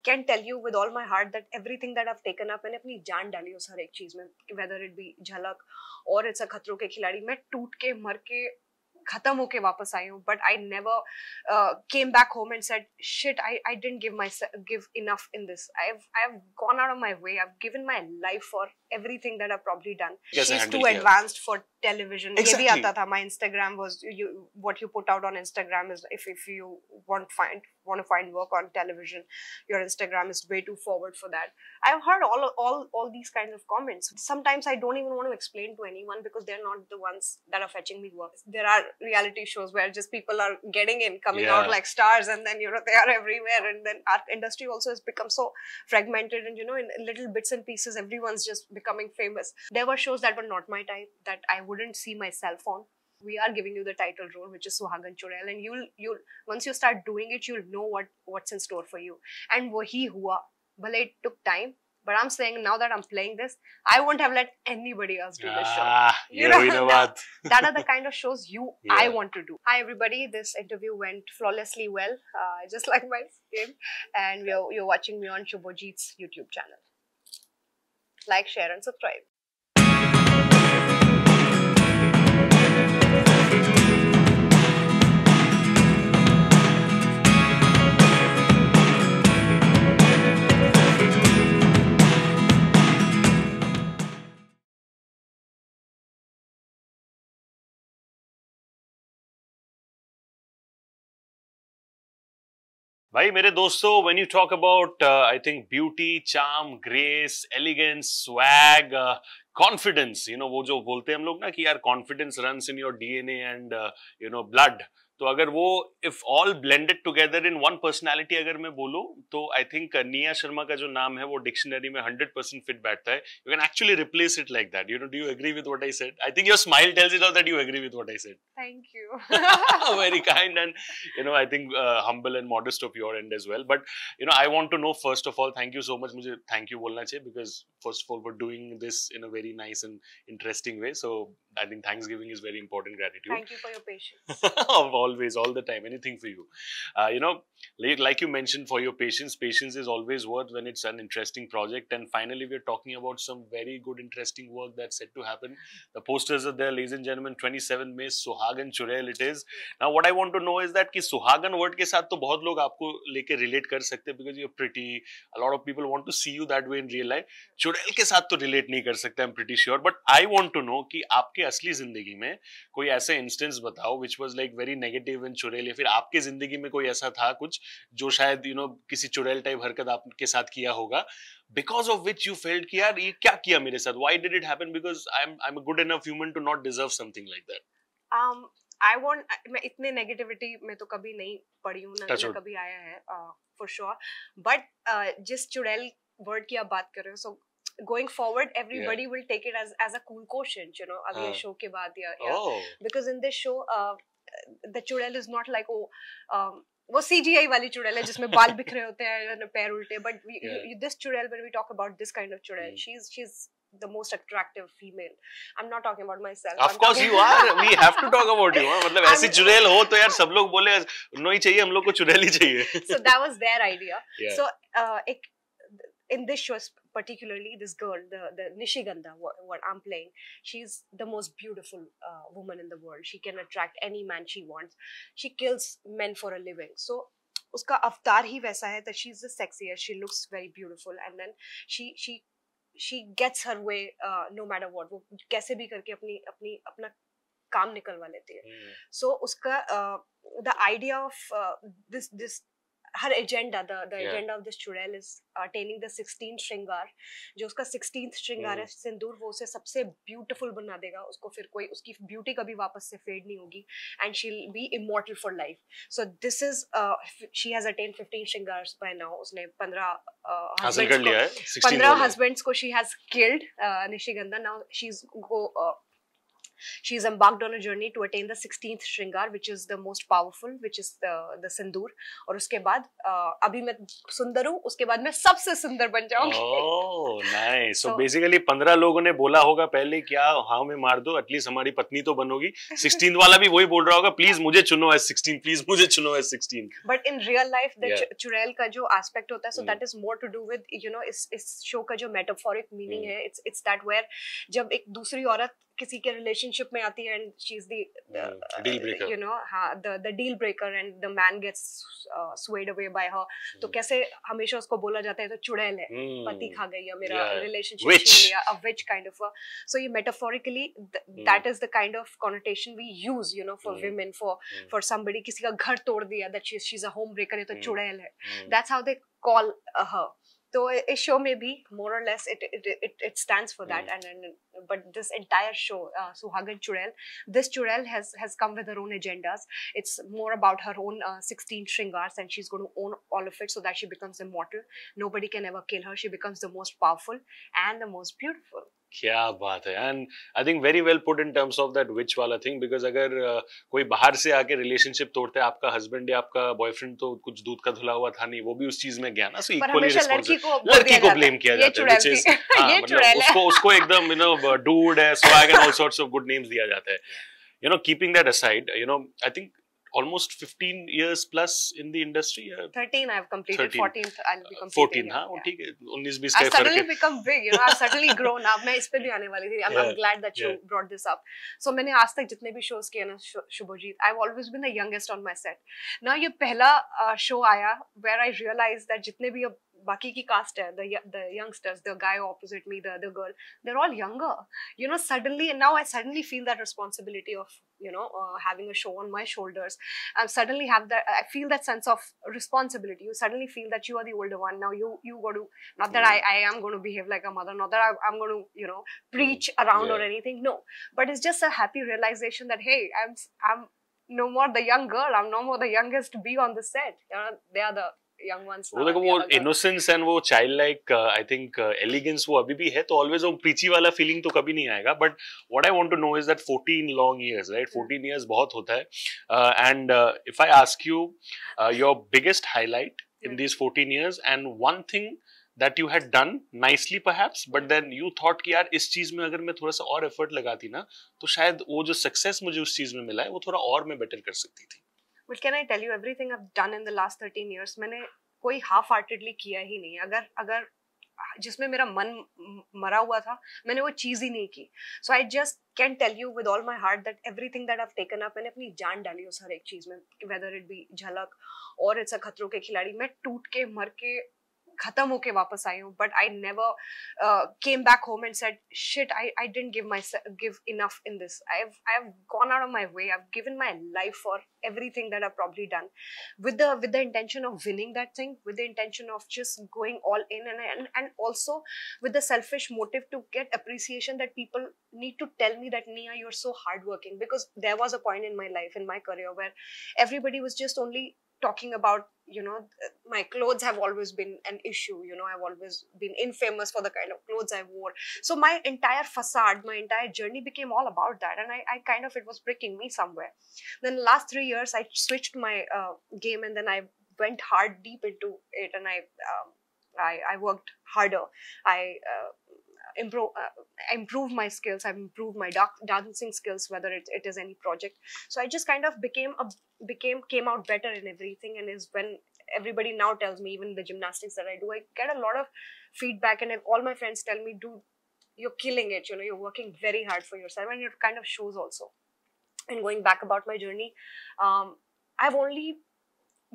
can tell you with all my heart that everything that I've taken up, मैंने अपनी जान डाली उस हर एक चीज में, whether it be झलक or it's a खतरों के खिलाड़ी, मैं टूट के मर के खत्म होके वापस आई हूँ, but I never came back home and said shit, I didn't give enough in this. I've gone out of my way. I've given my life for everything that I've probably done. She's too advanced for television. Exactly. ये भी आता था. My Instagram was what you put out on Instagram is if you want to find work on television, your Instagram is way too forward for that. I've heard all these kinds of comments. Sometimes I don't even want to explain to anyone because they're not the ones that are fetching me work. There are reality shows where just people are getting in, coming out like stars, and then they are everywhere, and then our industry also has become so fragmented, and in little bits and pieces everyone's just becoming famous. There were shows that were not my type, that I wouldn't see myself on. We are giving you the title role, which is Suhagan Churel, and you'll once you start doing it, you'll know what's in store for you. And wahi hua. Bhale it took time, but I'm saying now that I'm playing this, I won't have let anybody else do this show. That are the kind of shows I want to do. Hi everybody, this interview went flawlessly well, just like my skin, and you're watching me on Shubhojit's YouTube channel. Like, share and subscribe. भाई मेरे दोस्तों, when you talk about I think beauty, charm, grace, elegance, swag, confidence, वो जो बोलते हैं हम लोग ना कि यार confidence runs in your DNA and blood. तो अगर वो if all blended together in one personality अगर मैं बोलूं तो I think निया शर्मा का जो नाम है वो डिक्शनरी में 100% fit बैठता है. You can actually replace it like that. Do you agree with what I said? I think your smile tells it all that you agree with what I said. Thank you. Very kind and I think humble and modest of your end as well. But I want to know first of all, thank you so much. मुझे thank you बोलना चाहिए because first of all for doing this in a very nice and interesting way. So I think Thanksgiving is very important gratitude. Thank you for your patience. Always, all the time, anything for you. Like you mentioned, for your patience is always worth when it's an interesting project. And finally, we're talking about some very good, interesting work that's set to happen. The posters are there, ladies and gentlemen. 27 May, Suhagan Churel it is. Now, what I want to know is that कि Suhagan word के साथ तो बहुत लोग आपको लेके relate कर सकते हैं because you're pretty. A lot of people want to see you that way in real life. Churel के साथ तो relate नहीं कर सकते, I'm pretty sure. But I want to know कि आपके असली जिंदगी में कोई ऐसा इंस्टेंस बताओ which was like very negative in चुड़ैल, या फिर आपके जिंदगी में कोई ऐसा था कुछ जो शायद किसी चुड़ैल टाइप हरकत आपके साथ किया होगा because of which you felt कि यार ये क्या किया मेरे साथ, why did it happen, because I'm a good enough human to not deserve something like that. मैं इतने नेगेटिविटी में तो कभी नहीं पड़ी हूँ ना कभी आया है for sure, but जिस चुड़ैल वर्ड की आप बात कर रहे हो, so going forward everybody will take it as a cool quotient, अब ये शो के बाद because in this show the चुड़ैल is not like वो CGI वाली चुड़ैल है जिसमें बाल बिखरे होते हैं, पैर उल्टे, but this चुड़ैल, when we talk about this kind of चुड़ैल, she's the most attractive female. I'm not talking about myself. Of course you are. We have to talk about you. मतलब ऐसी चुड़ैल हो तो यार सब लोग बोले नहीं चाहिए, हम लोग को चुड़ैल ही चाहिए. So that was their idea. So in this show particularly, this girl, the Nishigandha, what I'm playing, she's the most beautiful woman in the world. She can attract any man she wants. She kills men for a living. So uska avatar hi waisa hai that she's the sexiest, she looks very beautiful, and then she gets her way no matter what. वो कैसे भी करके अपना काम निकलवा लेती है. So uska the idea of this her agenda, the agenda of this चुड़ैल is attaining the 16th श्रृंगार. जो उसका 16th श्रृंगार है सिंदूर, वो उसे सबसे ब्यूटीफुल बना देगा. उसको फिर कोई उसकी ब्यूटी कभी वापस से फेड नहीं होगी, and she'll be immortal for life. So this is she has attained 15 श्रृंगार by now. उसने 15 husbands को she has killed, Nishigandha. Now she's she's embarked on a journey to attain the 16th Shringar, which is the most powerful, which is the Sindoor. और उसके बाद अभी मैं सुंदर हूँ, उसके बाद मैं सबसे सुंदर बन जाऊंगी. Oh, nice. So basically 15 लोगों ने बोला होगा पहले क्या हाँ में मार दो, एटलीस्ट हमारी पत्नी तो बनोगी. 16th वाला भी वही बोल रहा होगा, प्लीज मुझे चुनो as 16, प्लीज मुझे चुनो as 16. But in real life, the चुड़ैल का जो aspect होता है, so that is more to do with, you know, इस शो का जो metaphoric meaning है, it's that where जब एक दूसरी औरत किसी के रिलेशनशिप में आती है and she's the deal breaker, you know, हाँ, the deal breaker and the man gets swayed away by her, तो कैसे हमेशा उसको बोला जाता है तो चुड़ैल है, पति खा गई है, मेरा relationship छीन लिया, a witch kind of a. So ये metaphorically that is the kind of connotation we use, you know, for women, for somebody किसी का घर तोड़ दिया, that she's a home breaker, ये तो चुड़ैल है. That's how they call her. So a show may be more or less it stands for that, and but this entire show, Suhagan Churel, this Churel has come with her own agendas. It's more about her own 16 Shringars, and she's going to own all of it so that she becomes immortal. Nobody can ever kill her. She becomes the most powerful and the most beautiful. क्या बात है. And I think very well put in terms of that which वाला thing, because अगर कोई बाहर से आके relationship तोड़ते है, आपका हस्बैंड या आपका बॉयफ्रेंड तो कुछ दूध का धुला हुआ था नहीं, वो भी उस चीज में गया ना, सो इक्वली रिस्पांसिबल लड़की को ब्लेम किया जाता है, व्हिच इज मतलब उसको एकदम यू नो डूड है, swag and all sorts of good names दिया जाता है. You know, keeping that aside, you know, I think almost 15 years plus in the industry. 13 I've completed. 13. 14th I'll be completing. 14 हाँ, ठीक है. 19-20 का I've suddenly become big, you know. I've suddenly grown up. मैं इस पे भी आने वाली थी. I'm glad that you brought this up. So मैंने आज तक जितने भी shows किए ना, Subhajit, I've always been the youngest on my set. Now ये पहला show आया where I realized that जितने भी अब बाकी की कास्ट है, the youngsters, the guy opposite me, the other girl, they're all younger, you know. Suddenly, and now I suddenly feel that responsibility of, you know, having a show on my shoulders. I suddenly have that, I feel that sense of responsibility. You suddenly feel that you are the older one now. You got to, not that I am going to behave like a mother, not that I'm going to, you know, preach around or anything, no, but it's just a happy realization that hey, I'm no more the young girl, I'm no more the youngest bee on the set, you know. They are the young ones. वो देखो वो innocence and वो child like I think elegance वो अभी भी है, तो always वो preachy वाला feeling तो कभी नहीं आएगा. But what I want to know is that 14 long years, right? 14 years बहुत होता है. And if I ask you your biggest highlight in these 14 years and one thing that you had done nicely perhaps, but then you thought कि यार इस चीज में अगर मैं थोड़ा सा और effort लगाती ना, तो शायद वो जो success मुझे उस चीज में मिला है वो थोड़ा और मैं better कर सकती थी. But can I tell you, everything I've done in the last 13 years, मैंने कोई half-heartedly किया ही नहीं. अगर जिसमें मेरा मन मरा हुआ था, मैंने वो चीज ही नहीं की. So I just can tell you with all my heart that everything that I've taken up, मैंने अपनी जान डाली उस हर एक चीज में, whether it be झलक और इट्स अ खतरों के खिलाड़ी. मैं टूट के मर के खत्म होके वापस आई हूँ, but I never came back home and said shit, I didn't give enough in this. I've gone out of my way. I've given my life for everything that I've probably done with the intention of winning that thing, with the intention of just going all in, and also with the selfish motive to get appreciation, that people need to tell me that Nia, you're so hardworking. Because there was a point in my life, in my career, where everybody was just only talking about, you know, my clothes have always been an issue, you know. I've always been infamous for the kind of clothes I wore. So my entire facade, my entire journey became all about that, and I kind of, it was pricking me somewhere. Then the last 3 years I switched my game, and then I went hard deep into it, and I worked harder. I improve my skills. I've improved my dancing skills, whether it is any project. So I just kind of came out better in everything, and is when everybody now tells me, even the gymnastics that I do, I get a lot of feedback, and all my friends tell me, dude, you're killing it, you know, you're working very hard for yourself, and it kind of shows also. And going back about my journey, I've only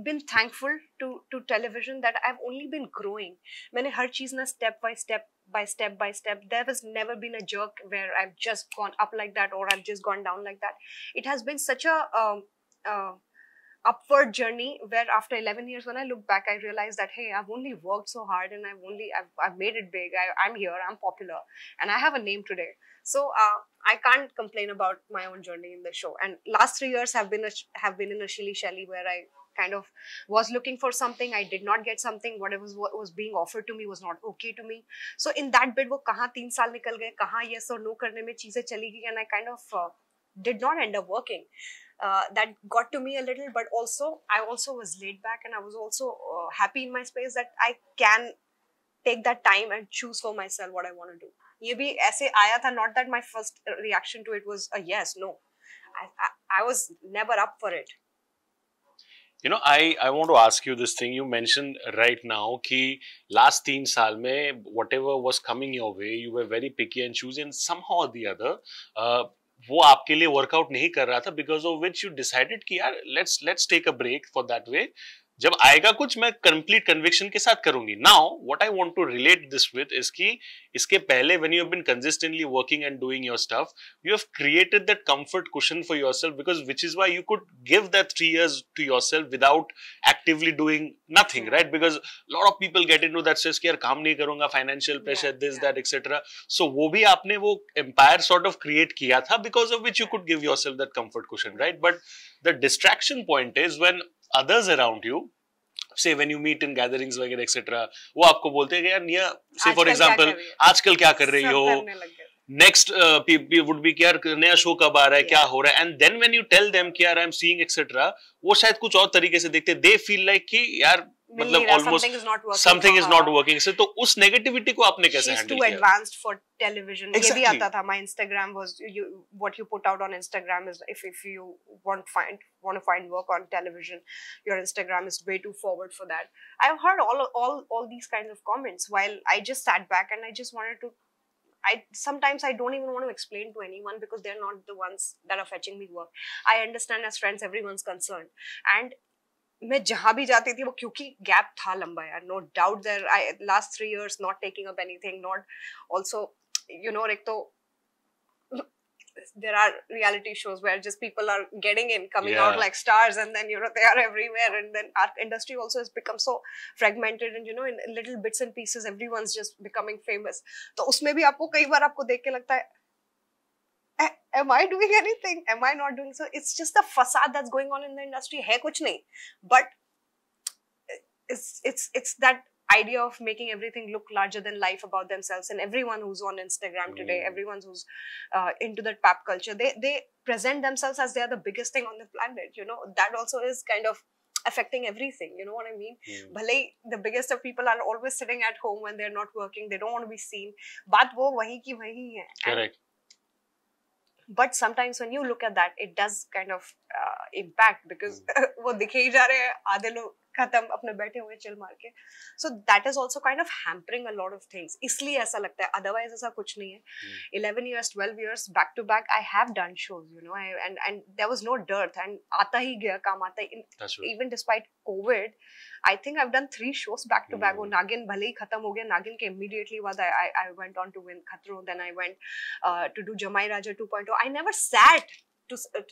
been thankful to television that I've only been growing. मैंने हर चीज ना step by step. There has never been a jerk where I've just gone up like that or I've just gone down like that. It has been such a upward journey where after 11 years, when I look back, I realized that hey, I've only worked so hard, and I've made it big. I'm here, I'm popular, and I have a name today. So I can't complain about my own journey in the show. And last 3 years have been in a shilly shally where I kind of was looking for something. I did not get something. Whatever was being offered to me was not okay to me. So in that bit, वो कहाँ 3 साल निकल गए, कहाँ yes or no करने में चीजें चली गई, and I kind of did not end up working. That got to me a little, but also I also was laid back, and I was also happy in my space that I can take that time and choose for myself what I want to do. ये भी ऐसे आया था, not that my first reaction to it was a yes, no. I was never up for it. You know, I want to ask you this thing. You mentioned right now कि last 3 साल में whatever was coming your way, you were very picky and choosy, and somehow or the other, वो आपके लिए workout नहीं कर रहा था, because of which you decided कि यार let's take a break for that way. जब आएगा कुछ मैं कंप्लीट कन्विक्शन के साथ करूंगी. Now what I want to relate this with is कि इसके पहले when you have been consistently working and doing your stuff, you have created that comfort cushion for yourself, because which is why you could give that 3 years to yourself without actively doing nothing, right? Because lot of people get into that stress कि यार काम नहीं करूंगा, financial pressure, this that etcetera. सो वो भी आपने वो empire sort of create किया था, because of which you could give yourself that comfort cushion, right? But the distraction point is when others around you, say when you meet in gatherings वगैरह etc, वो आपको बोलते हैं कि यार निया, say for example, आजकल क्या कर रही हो, next would be कि यार नया शो कब आ रहा है, क्या हो रहा है, and then when you tell them कि यार I'm seeing etc, वो शायद कुछ और तरीके से देखते, they feel like कि यार मतलब almost something is not working. So तो उस negativity को आपने कैसे handle किया? She's too advanced for television. ये भी आता था. My Instagram was what you put out on Instagram is if you want to find work on television, your Instagram is way too forward for that. I've heard all these kinds of comments while I just sat back and I just wanted to. Sometimes I don't even want to explain to anyone because they're not the ones that are fetching me work. I understand as friends everyone's concerned, and मैं जहाँ भी जाती थी वो क्योंकि gap था लंबा यार, no doubt there I last 3 years not taking up anything, not also you know, एक तो there are reality shows where just people are getting in, coming out like stars, and then you know they are everywhere, and then our industry also has become so fragmented, and you know in little bits and pieces everyone's just becoming famous. तो उसमें भी आपको कई बार आपको देख के लगता है am I doing anything, am I not doing? So it's just the facade that's going on in the industry. है कुछ नहीं, but it's that idea of making everything look larger than life about themselves, and everyone who's on Instagram today, everyone who's into that pap culture, they present themselves as they are the biggest thing on the planet. You know, that also is kind of affecting everything. You know what I mean? Bhale the biggest of people are always sitting at home when they're not working, they don't want to be seen, बात वो वही की वही है. Correct. But sometimes when you look at that, it does kind of impact, because वो दिखे ही जा रहे हैं, आधे लोग खत्म अपने बैठे हुए चिल मार के. So that is also kind of hampering a lot of things. इसलिए ऐसा लगता है, otherwise ऐसा कुछ नहीं है. 11 years, 12 years back to back, I have done shows, you know, and there was no dearth, and आता ही गया काम, आता ही. Even despite COVID, I think I've done 3 shows back to back. वो नागिन भले ही खत्म हो गया, नागिन के immediately बाद I went on to win Khatro, then I went to do Jamai Raja 2.0. I never sat,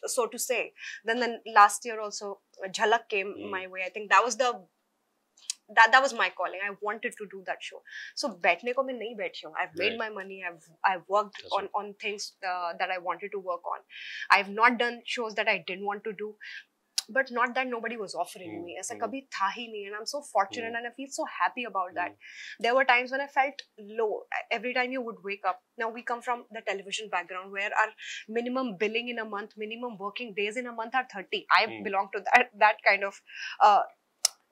so to say. Then last year also Jhalak came my way. I think that was that was my calling. I wanted to do that show. So बैठने को मैं नहीं बैठी हूँ. I've made my money. I've worked on things that I wanted to work on. I've not done shows that I didn't want to do. But not that nobody was offering me. ऐसा कभी था ही नहीं, and I'm so fortunate and I feel so happy about that. There were times when I felt low. Every time you would wake up. Now we come from the television background where our minimum billing in a month, minimum working days in a month are 30. I belong to that kind of.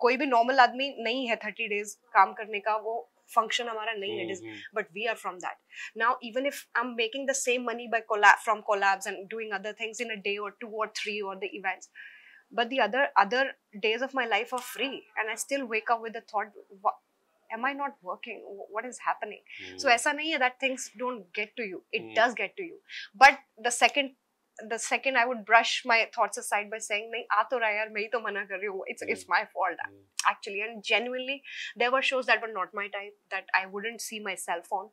कोई भी normal आदमी नहीं है 30 days काम करने का, वो function हमारा नहीं है, but we are from that. Now even if I'm making the same money by from collabs and doing other things in a day or 2 or 3 or the events, but the other days of my life are free, and I still wake up with the thought, am I not working? What is happening? So ऐसा नहीं है that things don't get to you. It does get to you. But the second I would brush my thoughts aside by saying नहीं आ तो रहा है यार, मैं ही तो मना कर रही हूँ. It's my fault actually. And genuinely there were shows that were not my type, that I wouldn't see myself on.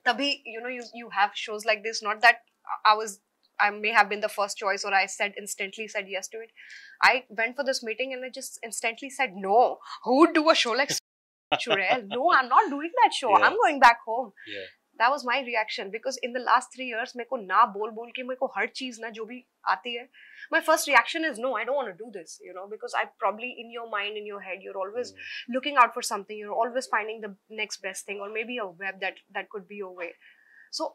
तभी you know you have shows like this. Not that I may have been the first choice or I instantly said yes to it. I went for this meeting and I just instantly said no. Who would do a show like Churel? No, I'm not doing that show. I'm going back home. That was my reaction, because in the last 3 years मेरे को ना बोल के मेरे को हर चीज ना जो भी आती है, my first reaction is no, I don't want to do this, you know, because I probably in your mind, in your head, you're always looking out for something, you're always finding the next best thing, or maybe a web that could be your way. So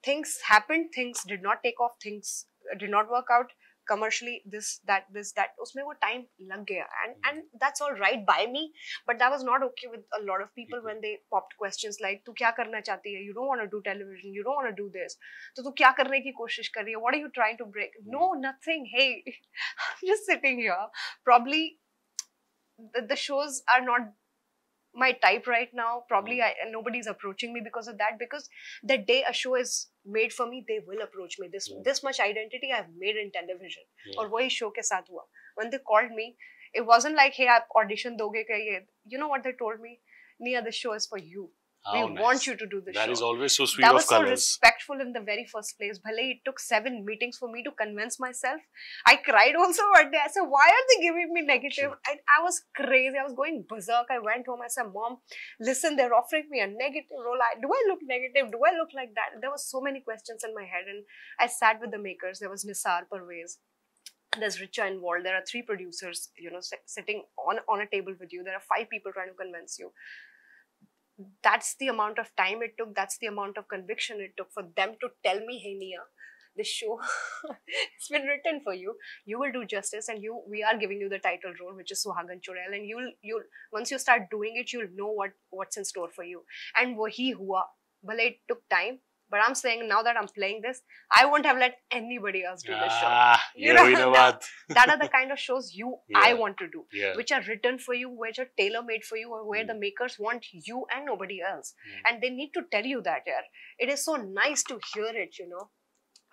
things happened, things did not take off, things did not work out commercially, this that usme wo time lag gaya, and that's all right by me, but that was not okay with a lot of people when they popped questions like tu kya karna chahti hai, you don't want to do television, you don't want to do this, to tu kya karne ki koshish kar rahi hai, what are you trying to break? No, nothing. Hey, I'm just sitting here. Probably the shows are not my type right now. Probably nobody's approaching me because of that, because the day a show is made for me, they will approach me. This much identity I've made in television. और वही show के साथ हुआ. When they called me, it wasn't like, hey, आप audition दोगे क्या ये? You know what they told me? Nia, the show is for you. We want you to do the show. That is always so sweet of colors. That was so respectful in the very first place. Bhale, it took 7 meetings for me to convince myself. I cried also one day. I said, why are they giving me negative? I was crazy. I was going berserk. I went home. I said, Mom, listen, they're offering me a negative role. Do I look negative? Do I look like that? There were so many questions in my head. And I sat with the makers. There was Nisar Parvez. There's Richa involved. There are 3 producers, you know, sitting on a table with you. There are 5 people trying to convince you. That's the amount of time it took. That's the amount of conviction it took for them to tell me, hey Nia, this show it's been written for you. You will do justice, and we are giving you the title role, which is Suhagan Churel, and you'll once you start doing it, you'll know what's in store for you. And wahi hua. Bhale it took time, but I'm saying now that I'm playing this, I won't have let anybody else do this show. You know that are the kind of shows I want to do, which are written for you, which are tailor-made for you, or where the makers want you and nobody else. And they need to tell you that, yaar. It is so nice to hear it, you know.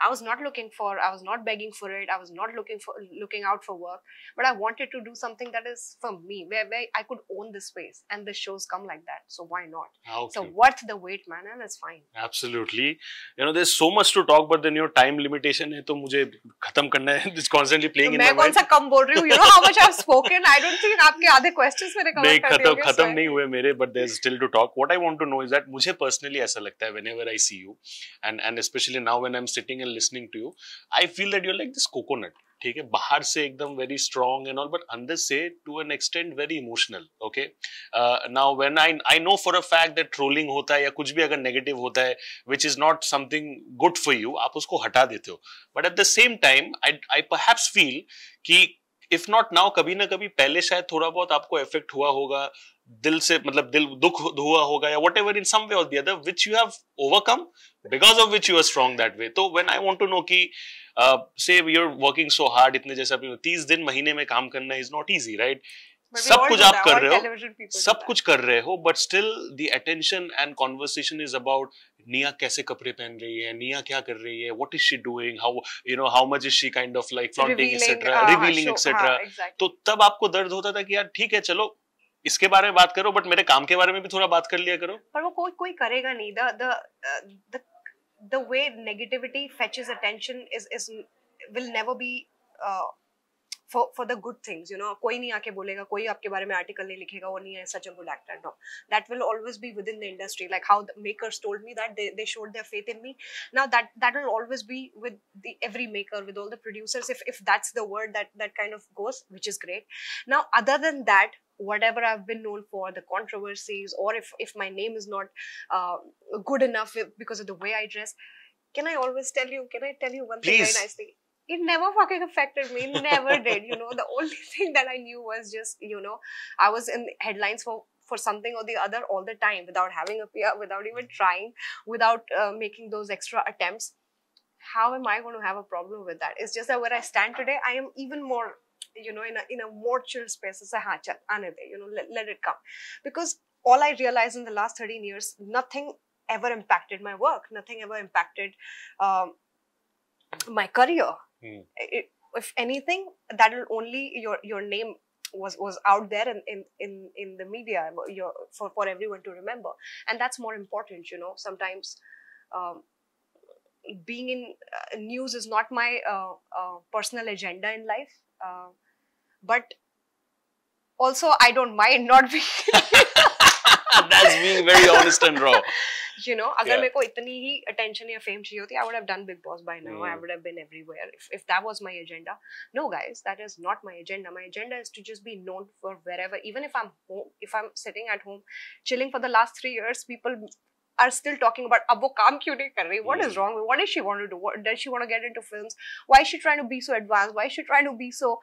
I was not begging for it. I was not looking out for work, but I wanted to do something that is for me, where I could own the space, and the shows come like that. So why not? So worth the wait, man, and it's fine. Absolutely. You know, there's so much to talk, but then your time limitation है, तो मुझे खत्म करना है. It's constantly playing in my mind. मैं कौन सा कम बोल रही हूँ? You know how much I've spoken. I don't think आपके आधे questions मैंने cover कर दिए होंगे. खत्म नहीं हुए मेरे, but there's still to talk. What I want to know is that मुझे personally ऐसा लगता है whenever I see you, and especially now when I'm sitting and listening to you, I feel that you're like this coconut. ठीक है, बाहर से एकदम very strong and all, but अंदर से to an extent very emotional. Okay, now when I know for a fact that trolling होता है या कुछ भी अगर negative होता है, which is not something good for you, आप उसको हटा देते हो. But at the same time, I perhaps feel कि if not now, कभी ना कभी पहले शायद थोड़ा बहुत आपको effect हुआ होगा, दिल से मतलब दिल दुख हुआ होगा या whatever in some way or the other, which you have overcome, because of which you are strong that way. तो when I want to know कि say you're working so hard, इतने जैसा 30 दिन महीने में काम करना is not easy, right? सब कुछ आप कर रहे हो, सब कुछ कर रहे हो, but still the attention and conversation is about Nia कैसे कपड़े पहन रही है, Nia क्या कर रही है, what is she doing, how much is she kind of like flaunting, etc., revealing, etc. तो तब आपको दर्द होता था कि यार ठीक है चलो इसके बारे में बात करो, बट मेरे काम के बारे में भी थोड़ा बात कर लिया करो. पर वो कोई करेगा नहीं. The way negativity fetches attention will never be for the good things, you know. कोई नहीं आके बोलेगा, कोई आपके बारे में आर्टिकल नहीं लिखेगा, वो नहीं है such a good actor. No, that will always be within the industry. Like how the makers told me that they showed their faith in me. Now that will always be with every maker, with all the producers, if that's the word that kind of goes, which is great. Now other than that, whatever I've been known for, the controversies, or if my name is not good enough because of the way I dress, can I tell you one thing very nicely? It never fucking affected me. It never did. You know, the only thing that I knew was just, you know, I was in headlines for something or the other all the time, without having a PR, without even trying, without making those extra attempts. How am I going to have a problem with that? It's just that where I stand today, I am even more, you know, in a more chill space. It's a chal, aane de, you know, let it come. Because all I realized in the last 13 years, nothing ever impacted my work. Nothing ever impacted my career. If anything, that will only your name was out there in the media for everyone to remember, and that's more important. You know, sometimes being in news is not my personal agenda in life, but also I don't mind not being. That's being very honest and raw. You know, अगर Yeah. मेरे को इतनी ही attention या fame चाहिए होती, I would have done Big Boss by now. I would have been everywhere if that was my agenda. No, guys, that is not my agenda. My agenda is to just be known for wherever. Even if I'm home, if I'm sitting at home, chilling for the last 3 years, people are still talking about अब वो काम क्यों नहीं कर रही? What is wrong? What does she want to do? What, does she want to get into films? Why is she trying to be so advanced? Why is she trying to be so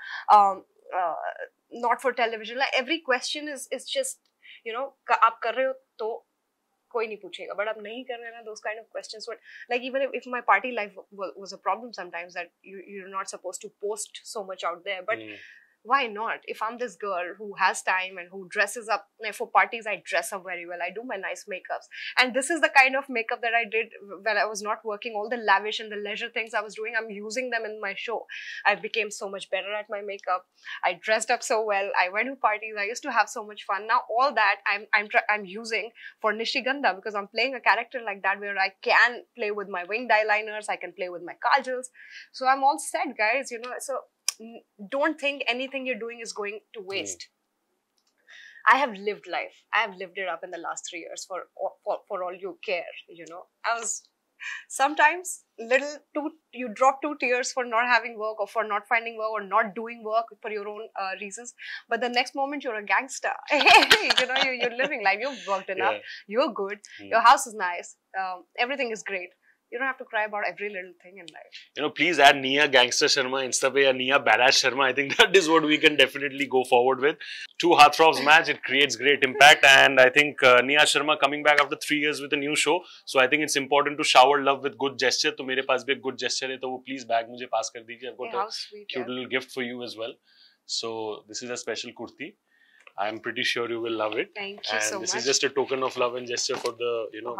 not for television? Like every question is just, you know, आप कर रहे हो तो कोई नहीं पूछेगा, but आप नहीं कर रहे ना, those kind of questions. But like even if my party life was a problem sometimes, that you're not supposed to post so much out there, but why not? If I'm this girl who has time and who dresses up, like for parties, I dress up very well. I do my nice makeups. And this is the kind of makeup that I did when I was not working. All the lavish and the leisure things I was doing, I'm using them in my show. I became so much better at my makeup. I dressed up so well. I went to parties. I used to have so much fun. Now all that I'm using for Nishigandha, because I'm playing a character like that where I can play with my winged eyeliners. I can play with my kajals. So I'm all set, guys. You know, so don't think anything you're doing is going to waste. I have lived life. I have lived it up in the last 3 years for all you care, you know. I was sometimes you drop 2 tears for not having work or for not finding work or not doing work for your own reasons. But the next moment you're a gangster. You know, you're living life. You've worked enough. You're good. Your house is nice. Everything is great. You don't have to cry about every little thing in life. You know, please add Nia Gangster Sharma Insta pe, or Nia Badass Sharma. I think that is what we can definitely go forward with. 2 heartthrobs match, it creates great impact, and I think Nia Sharma coming back after 3 years with a new show. So I think it's important to shower love with good gesture. तो मेरे पास भी एक good gesture है, तो वो please bag मुझे pass कर दीजिए. I've got a cute little gift for you as well. So this is a special kurti. I'm pretty sure you will love it. Thank you so much. And this is just a token of love and gesture for the, you know,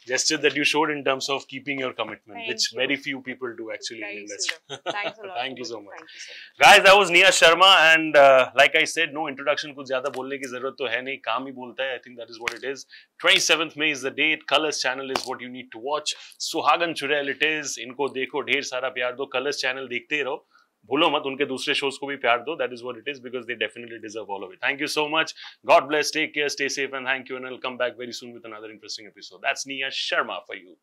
gesture that you showed in terms of keeping your commitment, which very few people do actually in the industry. Thanks a lot. Thank you so much. Thank you so much. Guys, that was Nia Sharma, and like I said, no introduction. कुछ ज़्यादा बोलने की ज़रूरत तो है नहीं, काम ही बोलता है. I think that is what it is. 27th May is the date. Colors channel is what you need to watch. सुहागन चुड़ैल it is. इनको देखो, ढेर सारा प्यार दो. Colors channel देखते ही रहो. भूलो मत उनके दूसरे शोज को भी प्यार दो. That is what it is, because they definitely deserve all of it. Thank you so much. God bless. Take care. Stay safe, and thank you. And I'll come back very soon with another interesting episode. That's Nia Sharma for you.